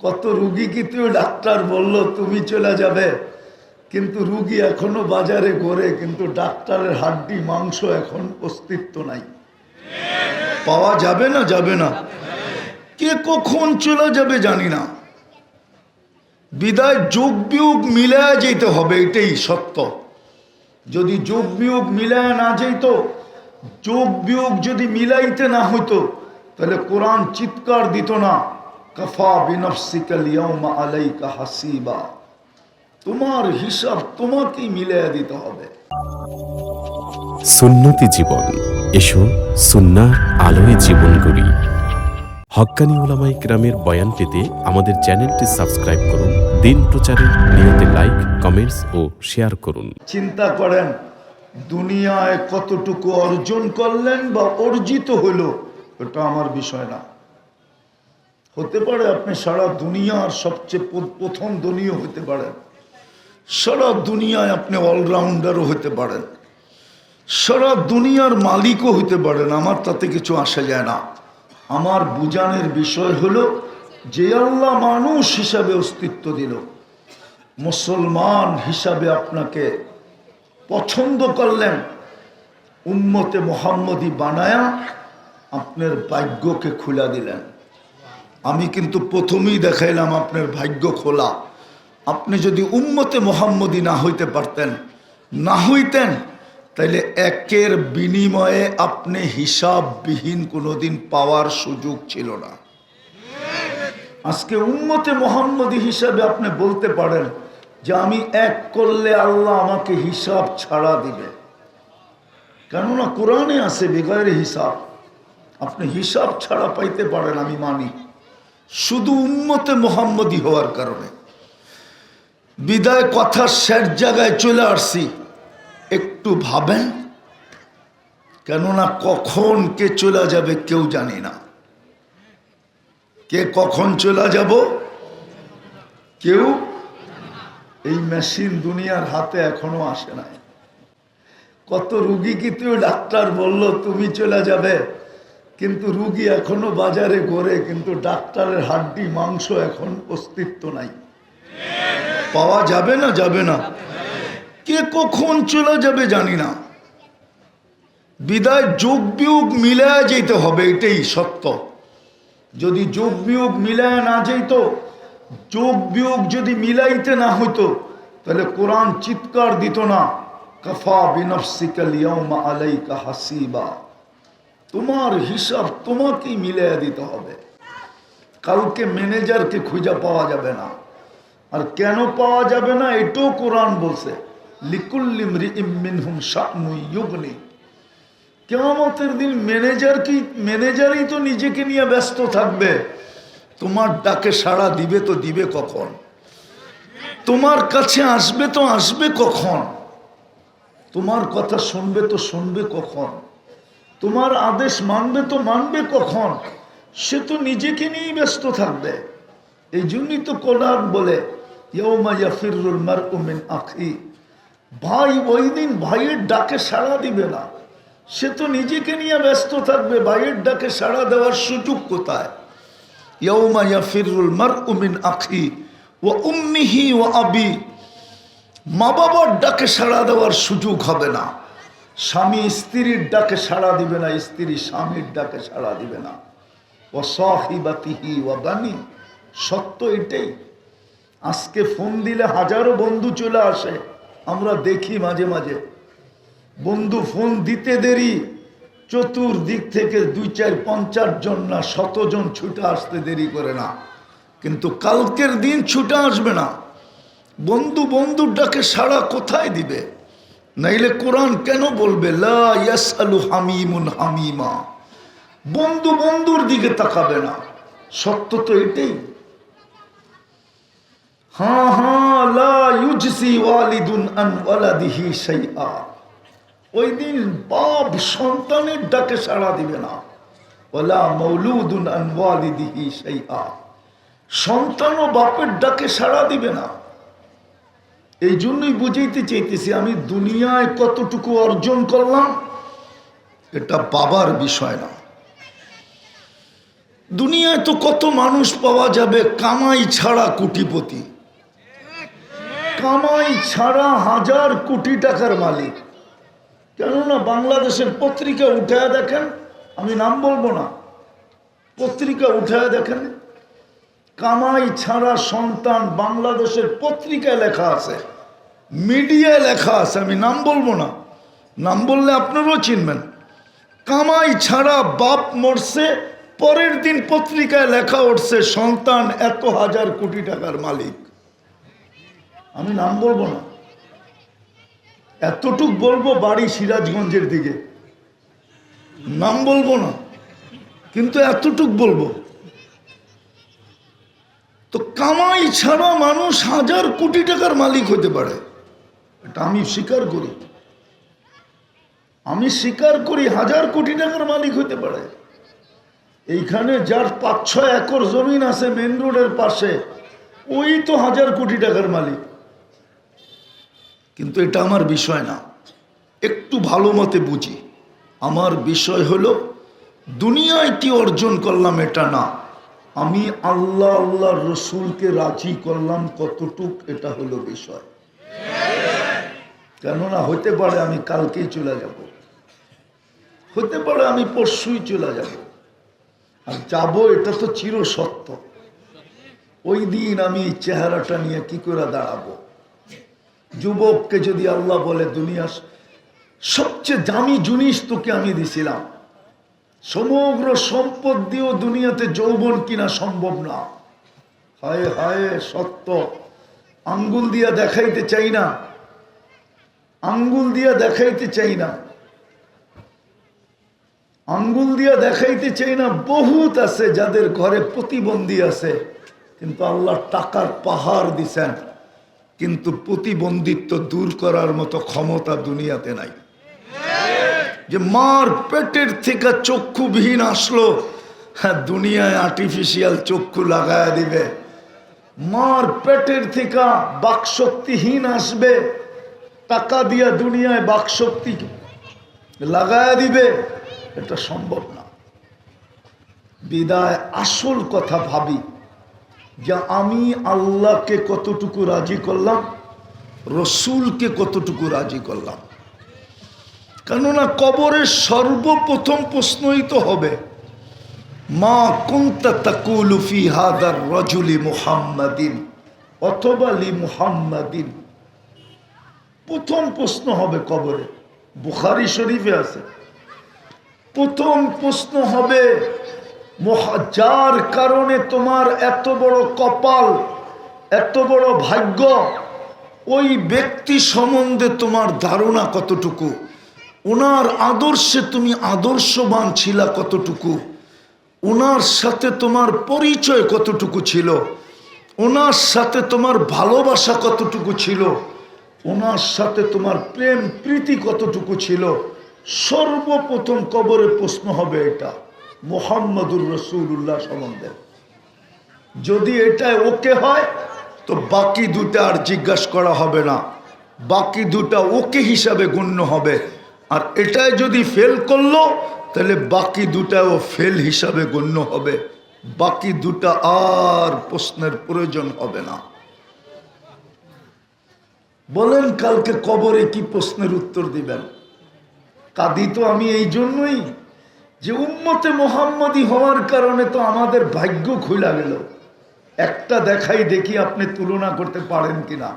কত রুগী কি তুই ডাক্তার বলল তুমি চলে যাবে, কিন্তু রুগী এখনো বাজারে ঘোরে, কিন্তু ডাক্তারের হাড্ডি মাংস এখন অস্তিত্ব নাই। পাওয়া যাবে না? যাবে না। কে কখন চলে যাবে জানি না। বিদায় যোগ বিয়োগ মিলায় যেতে হবে, এটাই সত্য। যদি যোগ বিয়োগ মিলায় না যেত, যোগ বিয়োগ যদি মিলাইতে না হইতো, তাহলে কোরআন চিৎকার দিত না, কাফা বিনফসিকা লিয়াউমা আলাইকা হাসিবা। তোমার হিসাব তোমাকেই মিলিয়ে দিতে হবে। সুন্নতি জীবন, এসো সুন্নাহর আলোয় জীবন গড়ি। হক্কানি উলামায়ে কেরামের বয়ান পেতে আমাদের চ্যানেলটি সাবস্ক্রাইব করুন। দিন প্রচারের নিয়তে লাইক, কমেন্টস ও শেয়ার করুন। চিন্তা করেন দুনিয়ায় কতটুকু অর্জন করলেন বা অর্জিত হইল, ওটা আমার বিষয় না। হতে পারে আপনি সারা দুনিয়ার সবচেয়ে প্রথম ধনীও হতে পারেন, সারা দুনিয়ায় আপনি অলরাউন্ডারও হতে পারেন, সারা দুনিয়ার মালিকও হতে পারেন, আমার তাতে কিছু আসা যায় না। আমার বুঝানোর বিষয় হলো যে আল্লাহ মানুষ হিসাবে অস্তিত্ব দিল, মুসলমান হিসাবে আপনাকে পছন্দ করলেন, উম্মতে মুহাম্মদী বানায়া আপনার ভাগ্যকে খুলে দিলেন। আমি কিন্তু প্রথমেই দেখাইলাম আপনার ভাগ্য খোলা। আপনি যদি উম্মতে মুহাম্মদী না হইতে পারতেন, না হইতেন, তাইলে একের বিনিময়ে আপনি হিসাববিহীন কোনোদিন পাওয়ার সুযোগ ছিল না। আজকে উম্মতে মুহাম্মদী হিসাবে আপনি বলতে পারেন যে আমি এক করলে আল্লাহ আমাকে হিসাব ছাড়া দিবে, কেননা কোরআনে আছে বেগায়ের হিসাব। আপনি হিসাব ছাড়া পাইতে পারেন, আমি মানি, শুধু উম্মতে মুহাম্মদী হওয়ার কারণে। বিদায় কথার শেষ জায়গায় চলে আসছি, একটু ভাবেন, কেননা কখন কে চলে যাবে কেউ জানি না। কে কখন চলে যাব কেউ, এই মেশিন দুনিয়ার হাতে এখনো আসে নাই। কত রুগী কি তুই ডাক্তার বলল তুমি চলে যাবে, কিন্তু রুগী এখনো বাজারে ঘোরে, কিন্তু ডাক্তারের হাড্ডি মাংস এখন অস্তিত্ব নাই। পাওয়া যাবে না? যাবে না। কে কখন চলে যাবে জানি না। বিদায় যোগ বিয়োগ মিলায় যেতে হবে, এটাই সত্য। যদি যোগ বিয়োগ মিলায় না যেত, যোগ বিয়োগ যদি মিলাইতে না হইতো, তাহলে কোরআন চিৎকার দিত না, কাফা বিনফসিকা লিয়াউমা আলাইকা হাসিবা। তোমার হিসাব তোমাকেই মিলিয়ে দিতে হবে। কালকে ম্যানেজারকে খুঁজে পাওয়া যাবে না। আর কেন পাওয়া যাবে না এটাও কোরআন বলছে, লিকুল্লি ইমরিইম মিনহুম শা'নুন ইউগনি। কিয়ামতের দিন ম্যানেজারই তো নিজেকে নিয়ে ব্যস্ত থাকবে। তোমার ডাকে সাড়া দিবে তো দিবে কখন, তোমার কাছে আসবে তো আসবে কখন, তোমার কথা শুনবে তো শুনবে কখন, তোমার আদেশ মানবে তো মানবে কখন, সে তো নিজেকে নিয়েই ব্যস্ত থাকবে। এই জন্যই তো কোরআন বলে ইয়াউমা ইয়াফিরুল মারউ মিন আখি। ভাই ওই দিন ভাইয়ের ডাকে সাড়া দিবে না, সে তো নিজেকে নিয়ে ব্যস্ত থাকবে, ভাইয়ের ডাকে সাড়া দেওয়ার সুযোগ কোথায়? ইয়াউমা ইয়াফিরুল মারউ মিন আখি ওয়া উম্মিহি ওয়া আবি। মা বাবার ডাকে সাড়া দেওয়ার সুযোগ হবে না, স্বামী স্ত্রীর ডাকে সাড়া দিবে না, স্ত্রী স্বামীর ডাকে সাড়া দিবে না। ওয়া সাহিবাতিহি ওয়া বানি। সত্য এটাই। আজকে ফোন দিলে হাজারো বন্ধু চলে আসে, আমরা দেখি মাঝে মাঝে বন্ধু ফোন দিতে দেরি, চতুর্দিক থেকে 2, 4, 50 জন না 100 জন ছুটে আসতে দেরি করে না, কিন্তু কালকের দিন ছুটে আসবে না। বন্ধু বন্ধুর ডাকে সাড়া কোথায় দিবে? নাইলে কোরআন কেন বলবে লা ইয়াসআলু হামিমুন হামিমা? বন্ধু বন্ধুর দিকে তাকাবে না। সত্য তো এটাই। হ্যাঁ হ্যাঁ, লা ইউজসি ওয়ালিদুন আন ওয়ালাদিহি শাইআ। ওই দিন বাপ সন্তানের ডাকে সাড়া দিবে না। ওয়ালা মাউলুদুন আন ওয়ালিদিহি শাইআ। সন্তানও বাপের ডাকে সাড়া দিবে না। এই জন্যই বুঝাইতে চাইতেছি, আমি দুনিয়ায় কতটুকু অর্জন করলাম এটা বাবার বিষয় না। দুনিয়ায় তো কত মানুষ পাওয়া যাবে কামাই ছাড়া কোটিপতি, কামাই ছাড়া হাজার কোটি টাকার মালিক। কেননা বাংলাদেশের পত্রিকা উঠায় দেখেন, আমি নাম বলবো না, পত্রিকা উঠায় দেখেন, কামাই ছাড়া সন্তান বাংলাদেশের পত্রিকায় লেখা আছে, মিডিয়ায় লেখা আছে, আমি নাম বলবো না, নাম বললে আপনারাও চিনবেন। কামাই ছাড়া বাপ মরছে, পরের দিন পত্রিকায় লেখা উঠছে সন্তান এত হাজার কোটি টাকার মালিক। আমি নাম বলবো না, এতটুক বলবো বাড়ি সিরাজগঞ্জের দিকে, নাম বলবো না, কিন্তু এতটুক বলবো। তো কামাই ছাড়া মানুষ হাজার কোটি টাকার মালিক হতে পারে, এটা আমি স্বীকার করি, আমি স্বীকার করি হাজার কোটি টাকার মালিক হতে পারে। এইখানে যার 5-6 একর জমিন আছে মেন রোডের পাশে, ওই তো হাজার কোটি টাকার মালিক। কিন্তু এটা আমার বিষয় না, একটু ভালো মতে বুঝি। আমার বিষয় হলো দুনিয়ায় কি অর্জন করলাম এটা না, আমি আল্লাহ আল্লাহর রসুলকে রাজি করলাম কতটুক, এটা হলো বিষয়। কেননা হতে পারে আমি কালকেই চলে যাব, হতে পারে আমি পরশুই চলে যাব, আর যাব এটা তো চির সত্য। ওই দিন আমি চেহারাটা নিয়ে কি করে দাঁড়াবো? যুবককে যদি আল্লাহ বলে দুনিয়ার সবচেয়ে দামি জিনিস তোকে আমি দিছিলাম, সমগ্র সম্পদ দিয়েও দুনিয়াতে যৌবন কিনা সম্ভব না, হায় হায় সত্য। আঙ্গুল দিয়া দেখাইতে চাই না, আঙ্গুল দিয়া দেখাইতে চাই না, আঙ্গুল দিয়া দেখাইতে চাই না। বহুত আছে যাদের ঘরে প্রতিবন্ধী আছে, কিন্তু আল্লাহ টাকার পাহাড় দিছেন, কিন্তু প্রতিবন্ধিত্ব দূর করার মতো ক্ষমতা দুনিয়াতে নাই। যে মার পেটের থেকে চক্ষুবিহীন আসলো, হ্যাঁ দুনিয়ায় আর্টিফিশিয়াল চক্ষু লাগায়া দিবে। মার পেটের থেকে বাকশক্তিহীন আসবে, টাকা দিয়া দুনিয়ায় বাকশক্তি লাগায়া দিবে, এটা সম্ভব না। বিদায় আসল কথা ভাবি যে আমি আল্লাহকে কতটুকু রাজি করলাম, রসুলকে কতটুকু রাজি করলাম। কেননা কবরের সর্বপ্রথম প্রশ্নই তো হবে, মা কুনতা তাকুলু ফি হাদার রাজুলি মুহাম্মাদিন অথবা লি মুহাম্মাদিন। প্রথম প্রশ্ন হবে কবরে, বুখারী শরীফে আছে। প্রথম প্রশ্ন হবে, যার কারণে তোমার এত বড় কপাল, এত বড় ভাগ্য, ওই ব্যক্তি সম্বন্ধে তোমার ধারণা কতটুকু, ওনার আদর্শে তুমি আদর্শবান ছিলা কতটুকু, ওনার সাথে তোমার পরিচয় কতটুকু ছিল, ওনার সাথে তোমার ভালোবাসা কতটুকু ছিল, ওনার সাথে তোমার প্রেম প্রীতি কতটুকু ছিল। সর্বপ্রথম কবরে প্রশ্ন হবে এটা মুহাম্মদুর রাসূলুল্লাহ সম্বন্ধে। যদি এটা ওকে হয় তো বাকি দুটা আর জিজ্ঞাসা করা হবে না, বাকি দুটা ওকে হিসাবে গণ্য হবে। আর এটাই যদি ফেল করলো তাহলে বাকি দুটাও ফেল হিসাবে গণ্য হবে, বাকি দুটা আর প্রশ্নের প্রয়োজন হবে না। বলেন কালকে কবরে কি প্রশ্নের উত্তর দিবেন? কাঁদি তো আমি এই জন্যই যে উম্মতে মুহাম্মদী হওয়ার কারণে তো আমাদের ভাগ্য খুলে গেল। একটা দেখাই দেখি আপনি তুলনা করতে পারেন কিনা।